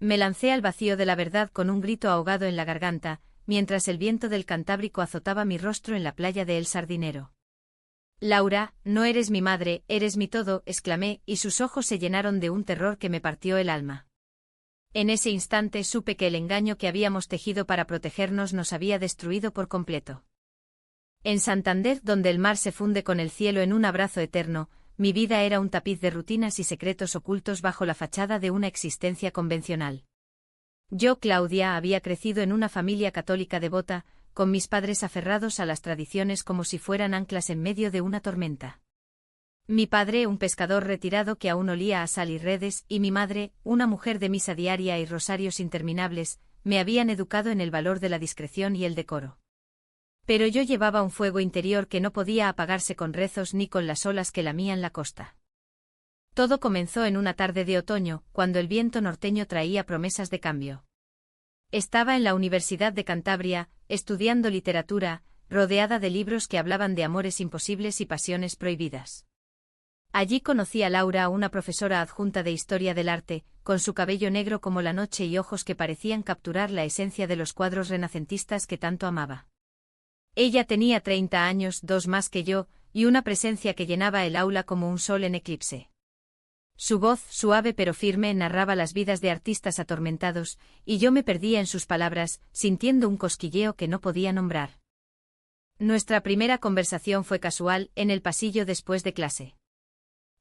Me lancé al vacío de la verdad con un grito ahogado en la garganta, mientras el viento del Cantábrico azotaba mi rostro en la playa de El Sardinero. Laura, no eres mi madre, eres mi todo, exclamé, y sus ojos se llenaron de un terror que me partió el alma. En ese instante supe que el engaño que habíamos tejido para protegernos nos había destruido por completo. En Santander, donde el mar se funde con el cielo en un abrazo eterno, mi vida era un tapiz de rutinas y secretos ocultos bajo la fachada de una existencia convencional. Yo, Claudia, había crecido en una familia católica devota, con mis padres aferrados a las tradiciones como si fueran anclas en medio de una tormenta. Mi padre, un pescador retirado que aún olía a sal y redes, y mi madre, una mujer de misa diaria y rosarios interminables, me habían educado en el valor de la discreción y el decoro. Pero yo llevaba un fuego interior que no podía apagarse con rezos ni con las olas que lamían la costa. Todo comenzó en una tarde de otoño, cuando el viento norteño traía promesas de cambio. Estaba en la Universidad de Cantabria, estudiando literatura, rodeada de libros que hablaban de amores imposibles y pasiones prohibidas. Allí conocí a Laura, una profesora adjunta de Historia del Arte, con su cabello negro como la noche y ojos que parecían capturar la esencia de los cuadros renacentistas que tanto amaba. Ella tenía 30 años, 2 más que yo, y una presencia que llenaba el aula como un sol en eclipse. Su voz, suave pero firme, narraba las vidas de artistas atormentados, y yo me perdía en sus palabras, sintiendo un cosquilleo que no podía nombrar. Nuestra primera conversación fue casual, en el pasillo después de clase.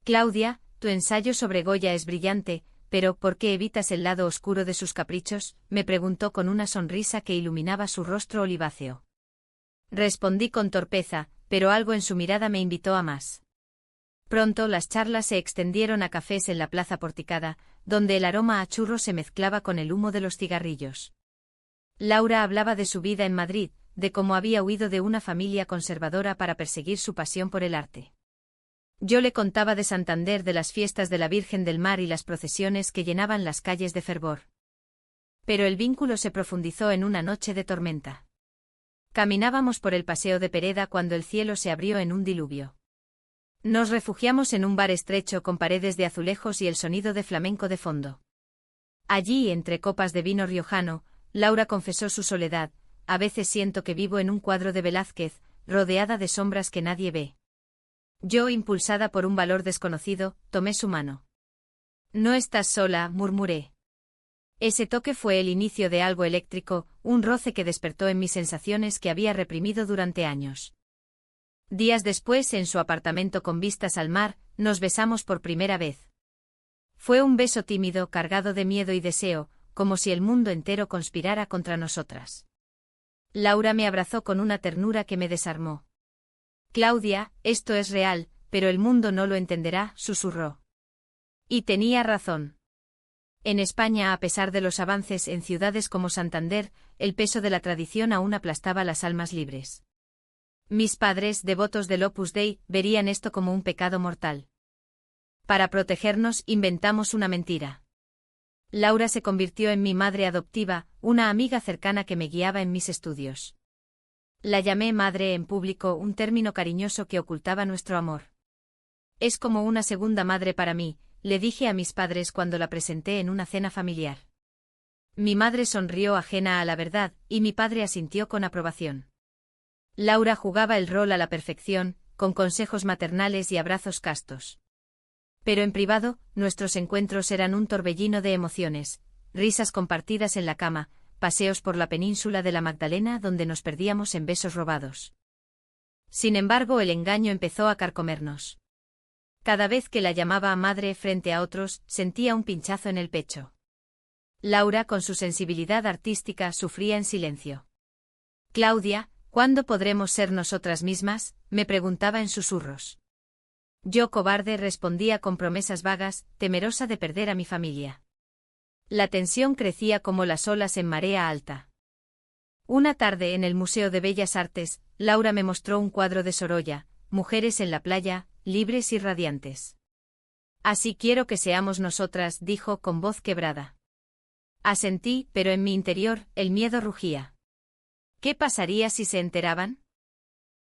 Claudia, tu ensayo sobre Goya es brillante, pero ¿por qué evitas el lado oscuro de sus caprichos?, me preguntó con una sonrisa que iluminaba su rostro oliváceo. Respondí con torpeza, pero algo en su mirada me invitó a más. Pronto las charlas se extendieron a cafés en la plaza porticada, donde el aroma a churro se mezclaba con el humo de los cigarrillos. Laura hablaba de su vida en Madrid, de cómo había huido de una familia conservadora para perseguir su pasión por el arte. Yo le contaba de Santander, de las fiestas de la Virgen del Mar y las procesiones que llenaban las calles de fervor. Pero el vínculo se profundizó en una noche de tormenta. Caminábamos por el paseo de Pereda cuando el cielo se abrió en un diluvio. Nos refugiamos en un bar estrecho con paredes de azulejos y el sonido de flamenco de fondo. Allí, entre copas de vino riojano, Laura confesó su soledad. A veces siento que vivo en un cuadro de Velázquez, rodeada de sombras que nadie ve. Yo, impulsada por un valor desconocido, tomé su mano. No estás sola, murmuré. Ese toque fue el inicio de algo eléctrico, un roce que despertó en mis sensaciones que había reprimido durante años. Días después, en su apartamento con vistas al mar, nos besamos por primera vez. Fue un beso tímido, cargado de miedo y deseo, como si el mundo entero conspirara contra nosotras. Laura me abrazó con una ternura que me desarmó. Claudia, esto es real, pero el mundo no lo entenderá, susurró. Y tenía razón. En España, a pesar de los avances en ciudades como Santander, el peso de la tradición aún aplastaba las almas libres. Mis padres, devotos del Opus Dei, verían esto como un pecado mortal. Para protegernos, inventamos una mentira. Laura se convirtió en mi madre adoptiva, una amiga cercana que me guiaba en mis estudios. La llamé madre en público, un término cariñoso que ocultaba nuestro amor. Es como una segunda madre para mí, le dije a mis padres cuando la presenté en una cena familiar. Mi madre sonrió ajena a la verdad, y mi padre asintió con aprobación. Laura jugaba el rol a la perfección, con consejos maternales y abrazos castos. Pero en privado, nuestros encuentros eran un torbellino de emociones, risas compartidas en la cama, paseos por la península de la Magdalena donde nos perdíamos en besos robados. Sin embargo, el engaño empezó a carcomernos. Cada vez que la llamaba madre frente a otros, sentía un pinchazo en el pecho. Laura, con su sensibilidad artística, sufría en silencio. Claudia, ¿cuándo podremos ser nosotras mismas?, me preguntaba en susurros. Yo, cobarde, respondía con promesas vagas, temerosa de perder a mi familia. La tensión crecía como las olas en marea alta. Una tarde en el Museo de Bellas Artes, Laura me mostró un cuadro de Sorolla, Mujeres en la playa, libres y radiantes. Así quiero que seamos nosotras, dijo con voz quebrada. Asentí, pero en mi interior, el miedo rugía. ¿Qué pasaría si se enteraban?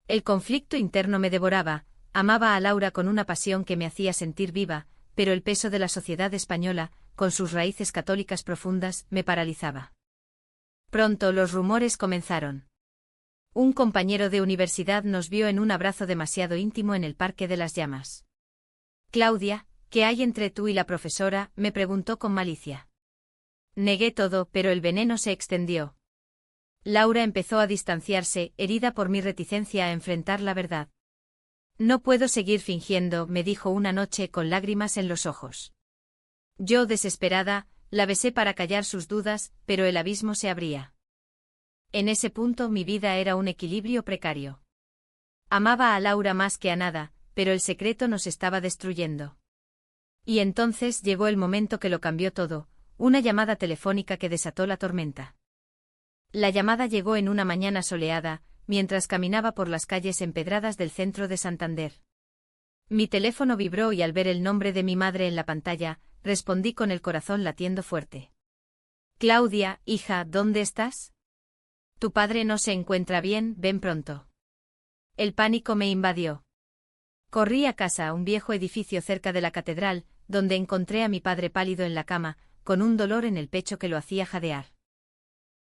El conflicto interno me devoraba. Amaba a Laura con una pasión que me hacía sentir viva, pero el peso de la sociedad española, con sus raíces católicas profundas, me paralizaba. Pronto los rumores comenzaron. Un compañero de universidad nos vio en un abrazo demasiado íntimo en el Parque de las Llamas. Claudia, ¿qué hay entre tú y la profesora?, me preguntó con malicia. Negué todo, pero el veneno se extendió. Laura empezó a distanciarse, herida por mi reticencia a enfrentar la verdad. No puedo seguir fingiendo, me dijo una noche con lágrimas en los ojos. Yo, desesperada, la besé para callar sus dudas, pero el abismo se abría. En ese punto mi vida era un equilibrio precario. Amaba a Laura más que a nada, pero el secreto nos estaba destruyendo. Y entonces llegó el momento que lo cambió todo, una llamada telefónica que desató la tormenta. La llamada llegó en una mañana soleada, mientras caminaba por las calles empedradas del centro de Santander. Mi teléfono vibró y al ver el nombre de mi madre en la pantalla, respondí con el corazón latiendo fuerte. Claudia, hija, ¿dónde estás? Tu padre no se encuentra bien, ven pronto. El pánico me invadió. Corrí a casa, un viejo edificio cerca de la catedral, donde encontré a mi padre pálido en la cama, con un dolor en el pecho que lo hacía jadear.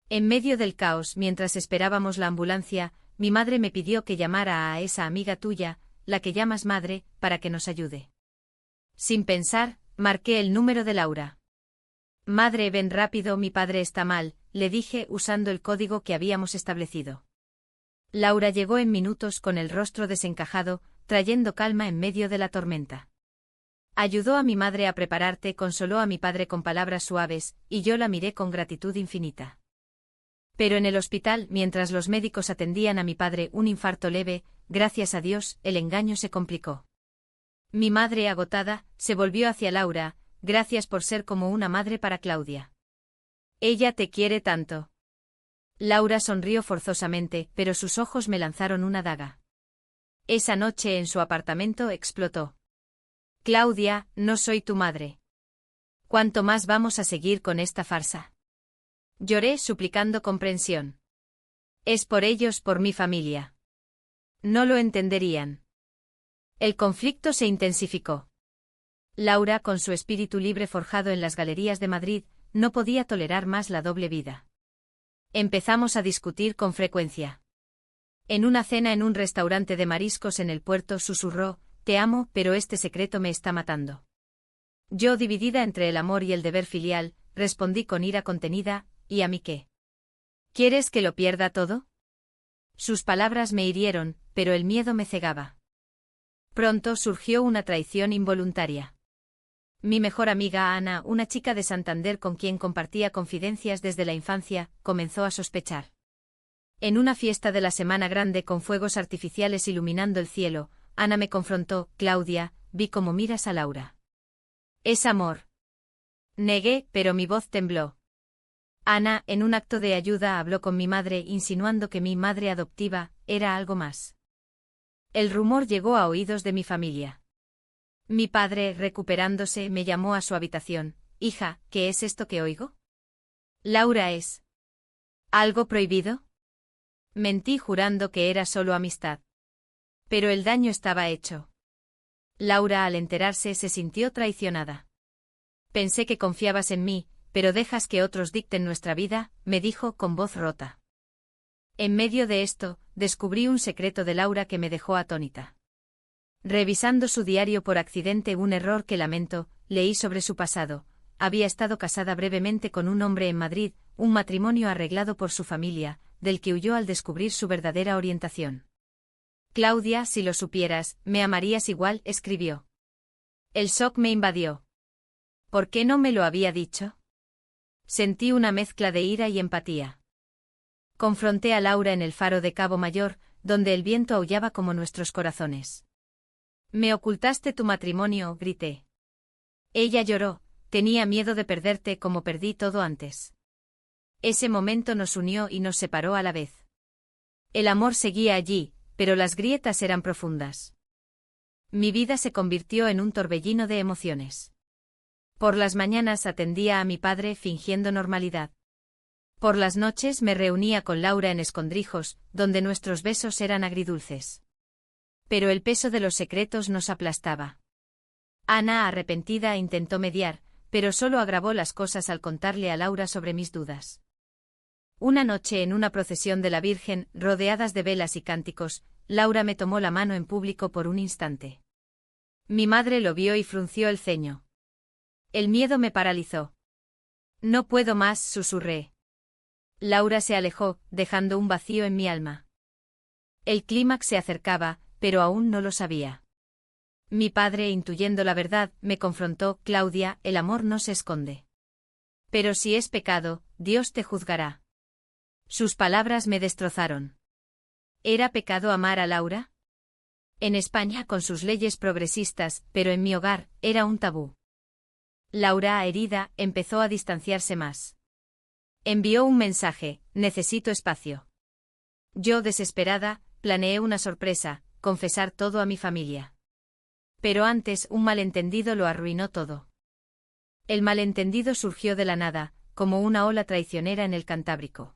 En medio del caos, mientras esperábamos la ambulancia, mi madre me pidió que llamara a esa amiga tuya, la que llamas madre, para que nos ayude. Sin pensar, marqué el número de Laura. Madre, ven rápido, mi padre está mal, le dije usando el código que habíamos establecido. Laura llegó en minutos con el rostro desencajado, trayendo calma en medio de la tormenta. Ayudó a mi madre a prepararte, consoló a mi padre con palabras suaves, y yo la miré con gratitud infinita. Pero en el hospital, mientras los médicos atendían a mi padre un infarto leve, gracias a Dios, el engaño se complicó. Mi madre, agotada, se volvió hacia Laura, gracias por ser como una madre para Claudia. Ella te quiere tanto. Laura sonrió forzosamente, pero sus ojos me lanzaron una daga. Esa noche en su apartamento explotó. Claudia, no soy tu madre. ¿Cuánto más vamos a seguir con esta farsa? Lloré suplicando comprensión. Es por ellos, por mi familia. No lo entenderían. El conflicto se intensificó. Laura, con su espíritu libre forjado en las galerías de Madrid, no podía tolerar más la doble vida. Empezamos a discutir con frecuencia. En una cena en un restaurante de mariscos en el puerto susurró, te amo, pero este secreto me está matando. Yo, dividida entre el amor y el deber filial, respondí con ira contenida, ¿y a mí qué? ¿Quieres que lo pierda todo? Sus palabras me hirieron, pero el miedo me cegaba. Pronto surgió una traición involuntaria. Mi mejor amiga Ana, una chica de Santander con quien compartía confidencias desde la infancia, comenzó a sospechar. En una fiesta de la Semana Grande con fuegos artificiales iluminando el cielo, Ana me confrontó, Claudia, vi cómo miras a Laura. Es amor. Negué, pero mi voz tembló. Ana, en un acto de ayuda, habló con mi madre insinuando que mi madre adoptiva era algo más. El rumor llegó a oídos de mi familia. Mi padre, recuperándose, me llamó a su habitación. Hija, ¿qué es esto que oigo? Laura es. ¿Algo prohibido? Mentí jurando que era solo amistad. Pero el daño estaba hecho. Laura, al enterarse, se sintió traicionada. Pensé que confiabas en mí, pero dejas que otros dicten nuestra vida, me dijo con voz rota. En medio de esto, descubrí un secreto de Laura que me dejó atónita. Revisando su diario por accidente, un error que lamento, leí sobre su pasado. Había estado casada brevemente con un hombre en Madrid, un matrimonio arreglado por su familia, del que huyó al descubrir su verdadera orientación. Claudia, si lo supieras, me amarías igual, escribió. El shock me invadió. ¿Por qué no me lo había dicho? Sentí una mezcla de ira y empatía. Confronté a Laura en el faro de Cabo Mayor, donde el viento aullaba como nuestros corazones. Me ocultaste tu matrimonio, grité. Ella lloró, tenía miedo de perderte como perdí todo antes. Ese momento nos unió y nos separó a la vez. El amor seguía allí, pero las grietas eran profundas. Mi vida se convirtió en un torbellino de emociones. Por las mañanas atendía a mi padre fingiendo normalidad. Por las noches me reunía con Laura en escondrijos, donde nuestros besos eran agridulces. Pero el peso de los secretos nos aplastaba. Ana, arrepentida, intentó mediar, pero solo agravó las cosas al contarle a Laura sobre mis dudas. Una noche en una procesión de la Virgen, rodeadas de velas y cánticos, Laura me tomó la mano en público por un instante. Mi madre lo vio y frunció el ceño. El miedo me paralizó. No puedo más, susurré. Laura se alejó, dejando un vacío en mi alma. El clímax se acercaba, pero aún no lo sabía. Mi padre, intuyendo la verdad, me confrontó: Claudia, el amor no se esconde. Pero si es pecado, Dios te juzgará. Sus palabras me destrozaron. ¿Era pecado amar a Laura? En España, con sus leyes progresistas, pero en mi hogar, era un tabú. Laura, herida, empezó a distanciarse más. Envió un mensaje: necesito espacio. Yo, desesperada, planeé una sorpresa: confesar todo a mi familia. Pero antes, un malentendido lo arruinó todo. El malentendido surgió de la nada, como una ola traicionera en el Cantábrico.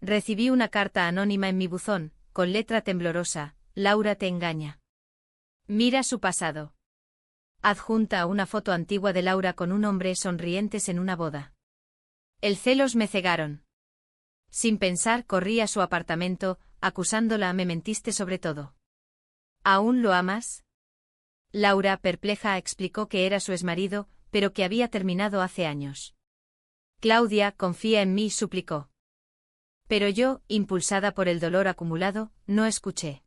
Recibí una carta anónima en mi buzón, con letra temblorosa: Laura te engaña. Mira su pasado. Adjunta una foto antigua de Laura con un hombre sonrientes en una boda. El celos me cegaron. Sin pensar, corrí a su apartamento, acusándola: me mentiste sobre todo. ¿Aún lo amas? Laura, perpleja, explicó que era su exmarido, pero que había terminado hace años. Claudia, confía en mí, suplicó. Pero yo, impulsada por el dolor acumulado, no escuché.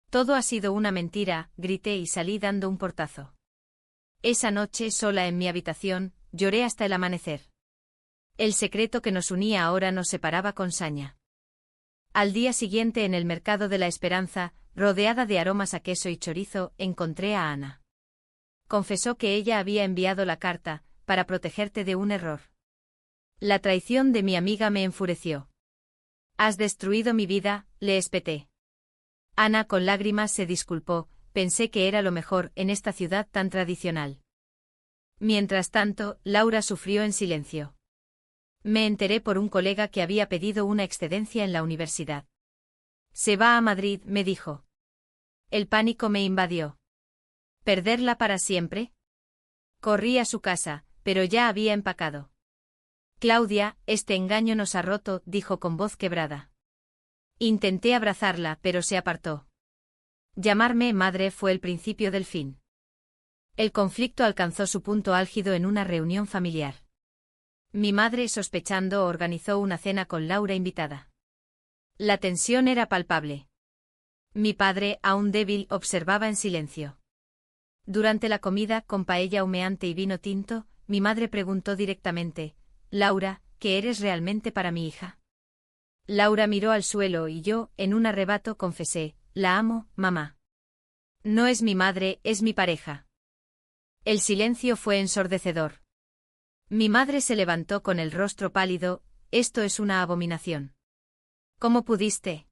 Todo ha sido una mentira, grité y salí dando un portazo. Esa noche, sola en mi habitación, lloré hasta el amanecer. El secreto que nos unía ahora nos separaba con saña. Al día siguiente, en el Mercado de la Esperanza, rodeada de aromas a queso y chorizo, encontré a Ana. Confesó que ella había enviado la carta, para protegerte de un error. La traición de mi amiga me enfureció. Has destruido mi vida, le espeté. Ana, con lágrimas, se disculpó: pensé que era lo mejor en esta ciudad tan tradicional. Mientras tanto, Laura sufrió en silencio. Me enteré por un colega que había pedido una excedencia en la universidad. Se va a Madrid, me dijo. El pánico me invadió. ¿Perderla para siempre? Corrí a su casa, pero ya había empacado. Claudia, este engaño nos ha roto, dijo con voz quebrada. Intenté abrazarla, pero se apartó. Llamarme madre fue el principio del fin. El conflicto alcanzó su punto álgido en una reunión familiar. Mi madre, sospechando, organizó una cena con Laura invitada. La tensión era palpable. Mi padre, aún débil, observaba en silencio. Durante la comida, con paella humeante y vino tinto, mi madre preguntó directamente: Laura, ¿qué eres realmente para mi hija? Laura miró al suelo y yo, en un arrebato, confesé: la amo, mamá. No es mi madre, es mi pareja. El silencio fue ensordecedor. Mi madre se levantó con el rostro pálido: esto es una abominación. ¿Cómo pudiste?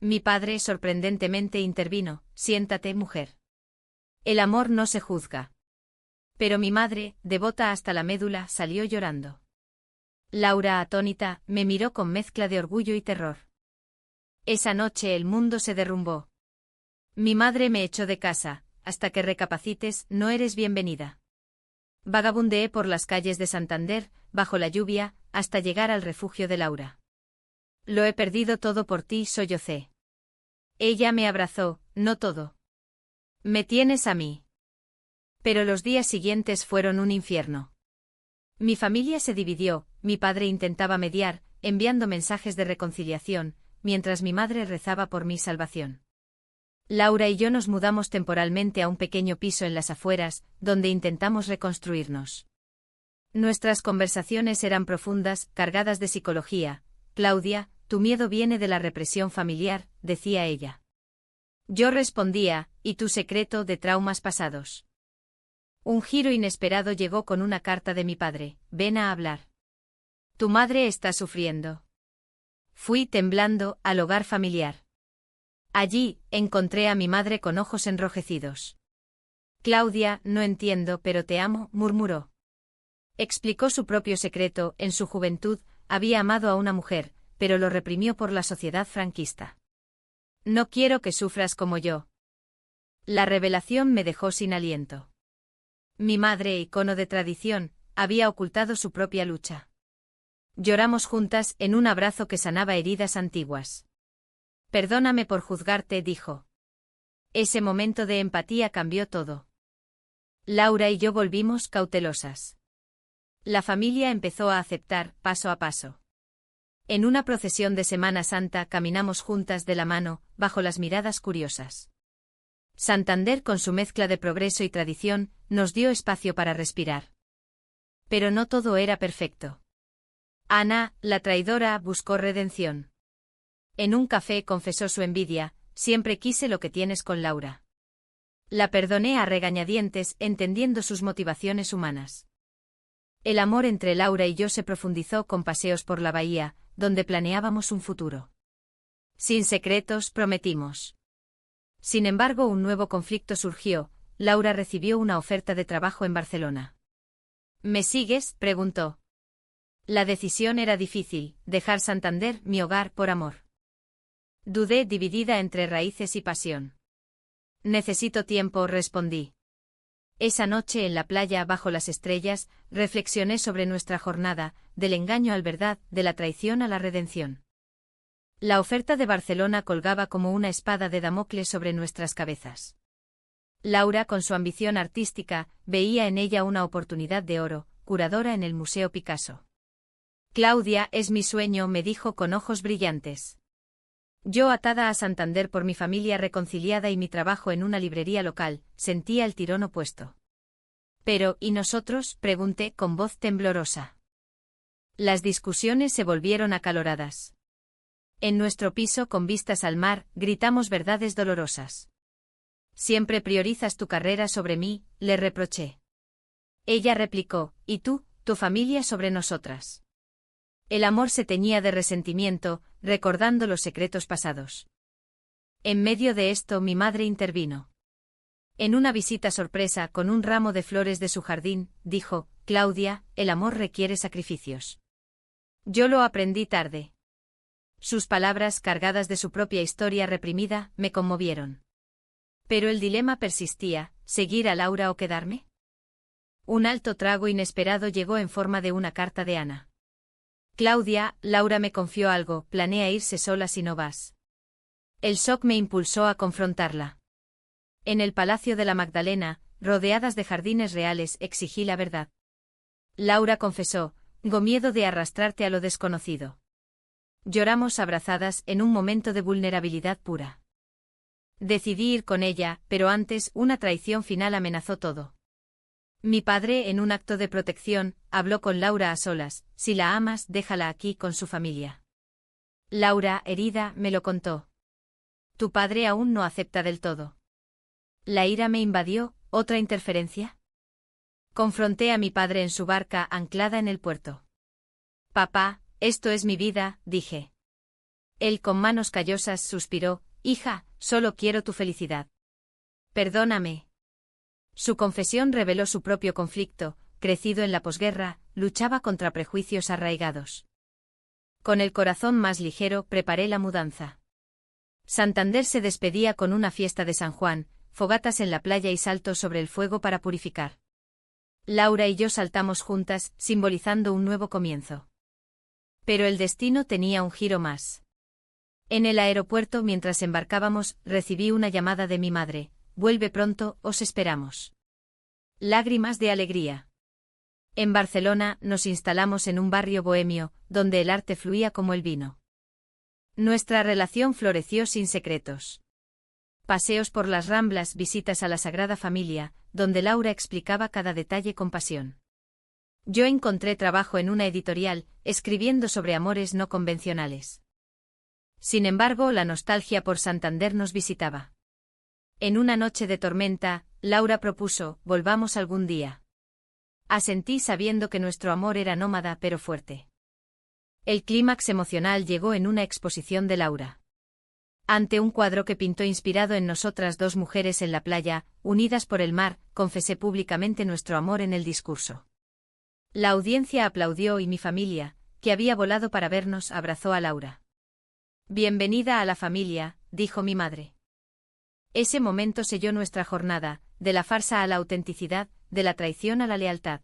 Mi padre sorprendentemente intervino: siéntate, mujer. El amor no se juzga. Pero mi madre, devota hasta la médula, salió llorando. Laura, atónita, me miró con mezcla de orgullo y terror. Esa noche el mundo se derrumbó. Mi madre me echó de casa: hasta que recapacites, no eres bienvenida. Vagabundeé por las calles de Santander, bajo la lluvia, hasta llegar al refugio de Laura. Lo he perdido todo por ti, sollocé. Ella me abrazó: no todo. Me tienes a mí. Pero los días siguientes fueron un infierno. Mi familia se dividió, mi padre intentaba mediar, enviando mensajes de reconciliación, mientras mi madre rezaba por mi salvación. Laura y yo nos mudamos temporalmente a un pequeño piso en las afueras, donde intentamos reconstruirnos. Nuestras conversaciones eran profundas, cargadas de psicología. Claudia, tu miedo viene de la represión familiar, decía ella. Yo respondía: ¿y tu secreto de traumas pasados? Un giro inesperado llegó con una carta de mi padre: ven a hablar. Tu madre está sufriendo. Fui temblando al hogar familiar. Allí, encontré a mi madre con ojos enrojecidos. Claudia, no entiendo, pero te amo, murmuró. Explicó su propio secreto: en su juventud, había amado a una mujer, pero lo reprimió por la sociedad franquista. No quiero que sufras como yo. La revelación me dejó sin aliento. Mi madre, icono de tradición, había ocultado su propia lucha. Lloramos juntas en un abrazo que sanaba heridas antiguas. Perdóname por juzgarte, dijo. Ese momento de empatía cambió todo. Laura y yo volvimos cautelosas. La familia empezó a aceptar, paso a paso. En una procesión de Semana Santa caminamos juntas de la mano, bajo las miradas curiosas. Santander, con su mezcla de progreso y tradición, nos dio espacio para respirar. Pero no todo era perfecto. Ana, la traidora, buscó redención. En un café confesó su envidia: siempre quise lo que tienes con Laura. La perdoné a regañadientes, entendiendo sus motivaciones humanas. El amor entre Laura y yo se profundizó con paseos por la bahía, donde planeábamos un futuro. Sin secretos, prometimos. Sin embargo, un nuevo conflicto surgió. Laura recibió una oferta de trabajo en Barcelona. ¿Me sigues?, preguntó. La decisión era difícil: dejar Santander, mi hogar, por amor. Dudé, dividida entre raíces y pasión. Necesito tiempo, respondí. Esa noche en la playa, bajo las estrellas, reflexioné sobre nuestra jornada, del engaño al verdad, de la traición a la redención. La oferta de Barcelona colgaba como una espada de Damocles sobre nuestras cabezas. Laura, con su ambición artística, veía en ella una oportunidad de oro: curadora en el Museo Picasso. Claudia, es mi sueño, me dijo con ojos brillantes. Yo, atada a Santander por mi familia reconciliada y mi trabajo en una librería local, sentía el tirón opuesto. Pero, ¿y nosotros?, pregunté con voz temblorosa. Las discusiones se volvieron acaloradas. En nuestro piso, con vistas al mar, gritamos verdades dolorosas. Siempre priorizas tu carrera sobre mí, le reproché. Ella replicó: ¿y tú, tu familia sobre nosotras? El amor se teñía de resentimiento, recordando los secretos pasados. En medio de esto, mi madre intervino. En una visita sorpresa, con un ramo de flores de su jardín, dijo: Claudia, el amor requiere sacrificios. Yo lo aprendí tarde. Sus palabras, cargadas de su propia historia reprimida, me conmovieron. Pero el dilema persistía: ¿seguir a Laura o quedarme? Un alto trago inesperado llegó en forma de una carta de Ana. Claudia, Laura me confió algo: planea irse sola si no vas. El shock me impulsó a confrontarla. En el Palacio de la Magdalena, rodeadas de jardines reales, exigí la verdad. Laura confesó: tengo miedo de arrastrarte a lo desconocido. Lloramos abrazadas en un momento de vulnerabilidad pura. Decidí ir con ella, pero antes, una traición final amenazó todo. Mi padre, en un acto de protección, habló con Laura a solas: si la amas, déjala aquí con su familia. Laura, herida, me lo contó. Tu padre aún no acepta del todo. La ira me invadió: ¿otra interferencia? Confronté a mi padre en su barca anclada en el puerto. Papá, esto es mi vida, dije. Él, con manos callosas, suspiró: hija, solo quiero tu felicidad. Perdóname. Su confesión reveló su propio conflicto: crecido en la posguerra, luchaba contra prejuicios arraigados. Con el corazón más ligero, preparé la mudanza. Santander se despedía con una fiesta de San Juan, fogatas en la playa y saltos sobre el fuego para purificar. Laura y yo saltamos juntas, simbolizando un nuevo comienzo. Pero el destino tenía un giro más. En el aeropuerto, mientras embarcábamos, recibí una llamada de mi madre: vuelve pronto, os esperamos. Lágrimas de alegría. En Barcelona, nos instalamos en un barrio bohemio, donde el arte fluía como el vino. Nuestra relación floreció sin secretos. Paseos por las Ramblas, visitas a la Sagrada Familia, donde Laura explicaba cada detalle con pasión. Yo encontré trabajo en una editorial, escribiendo sobre amores no convencionales. Sin embargo, la nostalgia por Santander nos visitaba. En una noche de tormenta, Laura propuso: volvamos algún día. Asentí, sabiendo que nuestro amor era nómada pero fuerte. El clímax emocional llegó en una exposición de Laura. Ante un cuadro que pintó inspirado en nosotras dos mujeres en la playa, unidas por el mar, confesé públicamente nuestro amor en el discurso. La audiencia aplaudió y mi familia, que había volado para vernos, abrazó a Laura. Bienvenida a la familia, dijo mi madre. Ese momento selló nuestra jornada: de la farsa a la autenticidad, de la traición a la lealtad.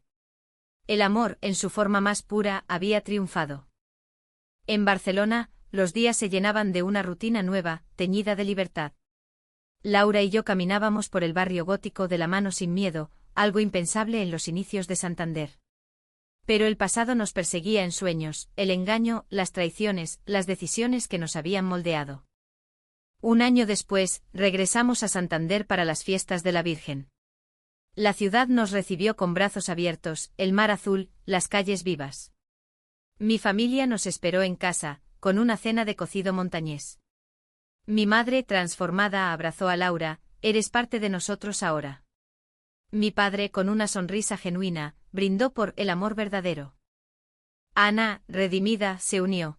El amor, en su forma más pura, había triunfado. En Barcelona, los días se llenaban de una rutina nueva, teñida de libertad. Laura y yo caminábamos por el barrio gótico de la mano sin miedo, algo impensable en los inicios de Santander. Pero el pasado nos perseguía en sueños, el engaño, las traiciones, las decisiones que nos habían moldeado. Un año después, regresamos a Santander para las fiestas de la Virgen. La ciudad nos recibió con brazos abiertos, el mar azul, las calles vivas. Mi familia nos esperó en casa, con una cena de cocido montañés. Mi madre, transformada, abrazó a Laura: «Eres parte de nosotros ahora». Mi padre, con una sonrisa genuina, brindó por el amor verdadero. Ana, redimida, se unió.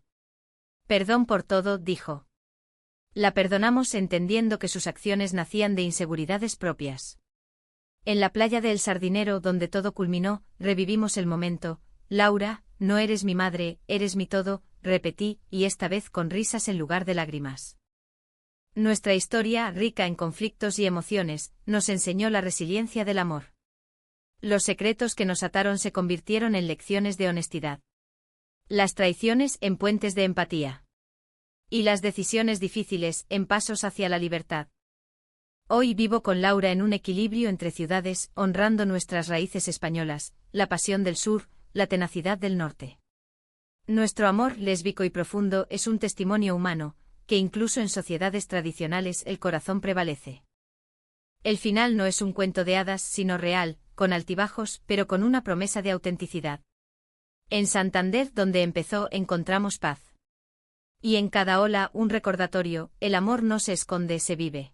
«Perdón por todo», dijo. La perdonamos entendiendo que sus acciones nacían de inseguridades propias. En la playa de El Sardinero, donde todo culminó, revivimos el momento. «Laura, no eres mi madre, eres mi todo», repetí, y esta vez con risas en lugar de lágrimas. Nuestra historia, rica en conflictos y emociones, nos enseñó la resiliencia del amor. Los secretos que nos ataron se convirtieron en lecciones de honestidad. Las traiciones en puentes de empatía. Y las decisiones difíciles en pasos hacia la libertad. Hoy vivo con Laura en un equilibrio entre ciudades, honrando nuestras raíces españolas, la pasión del sur, la tenacidad del norte. Nuestro amor lésbico y profundo es un testimonio humano, que incluso en sociedades tradicionales el corazón prevalece. El final no es un cuento de hadas, sino real, con altibajos, pero con una promesa de autenticidad. En Santander, donde empezó, encontramos paz. Y en cada ola un recordatorio: el amor no se esconde, se vive.